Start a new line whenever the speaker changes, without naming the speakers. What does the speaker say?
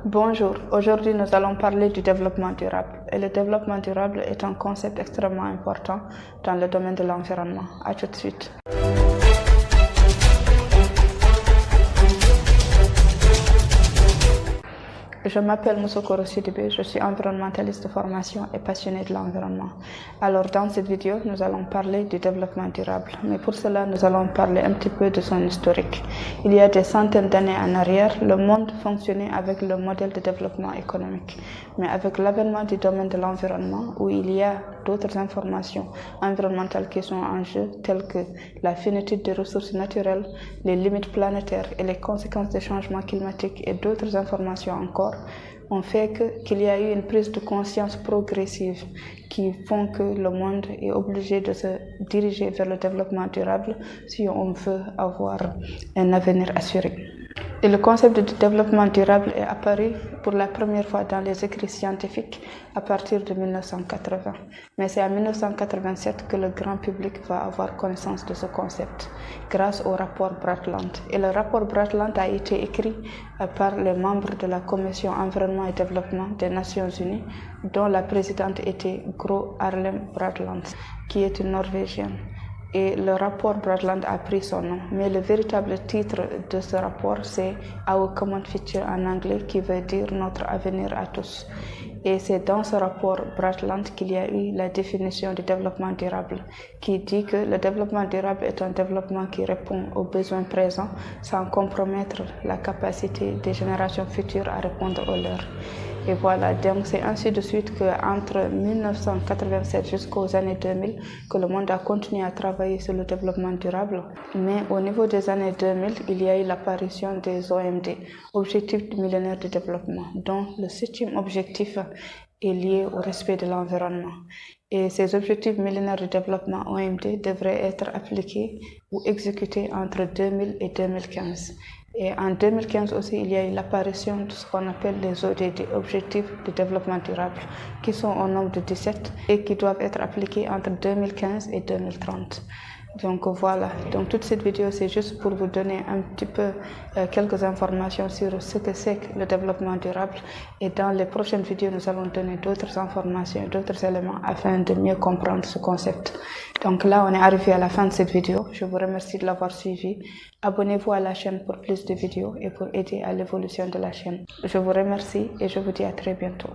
Bonjour, aujourd'hui nous allons parler du développement durable. Et le développement durable est un concept extrêmement important dans le domaine de l'environnement. À tout de suite. Je m'appelle Moussokoro Sidibé, je suis environnementaliste de formation et passionné de l'environnement. Alors dans cette vidéo, nous allons parler du développement durable. Mais pour cela, nous allons parler un petit peu de son historique. Il y a des centaines d'années en arrière, le monde fonctionnait avec le modèle de développement économique. Mais avec l'avènement du domaine de l'environnement, où il y a d'autres informations environnementales qui sont en jeu, telles que la finitude des ressources naturelles, les limites planétaires et les conséquences des changements climatiques et d'autres informations encore, ont fait qu'il y a eu une prise de conscience progressive qui font que le monde est obligé de se diriger vers le développement durable si on veut avoir un avenir assuré. Et le concept de développement durable est apparu pour la première fois dans les écrits scientifiques à partir de 1980. Mais c'est en 1987 que le grand public va avoir connaissance de ce concept, grâce au rapport Brundtland. Et le rapport Brundtland a été écrit par les membres de la Commission Environnement et Développement des Nations Unies, dont la présidente était Gro Harlem Brundtland, qui est une Norvégienne. Et le rapport Brundtland a pris son nom. Mais le véritable titre de ce rapport, c'est Our Common Future en anglais, qui veut dire notre avenir à tous. Et c'est dans ce rapport Brundtland qu'il y a eu la définition du développement durable, qui dit que le développement durable est un développement qui répond aux besoins présents sans compromettre la capacité des générations futures à répondre aux leurs. Et voilà, donc c'est ainsi de suite qu'entre 1987 jusqu'aux années 2000, que le monde a continué à travailler sur le développement durable. Mais au niveau des années 2000, il y a eu l'apparition des OMD, Objectifs du millénaire du développement, dont le 7e objectif est lié au respect de l'environnement. Et ces objectifs millénaires de développement OMD devraient être appliqués ou exécutés entre 2000 et 2015. Et en 2015 aussi, il y a eu l'apparition de ce qu'on appelle les ODD, Objectifs de développement durable, qui sont au nombre de 17 et qui doivent être appliqués entre 2015 et 2030. Donc voilà, donc toute cette vidéo c'est juste pour vous donner un petit peu quelques informations sur ce que c'est que le développement durable, et dans les prochaines vidéos nous allons donner d'autres informations, d'autres éléments afin de mieux comprendre ce concept. Donc là on est arrivé à la fin de cette vidéo, je vous remercie de l'avoir suivi. Abonnez-vous à la chaîne pour plus de vidéos et pour aider à l'évolution de la chaîne. Je vous remercie et je vous dis à très bientôt.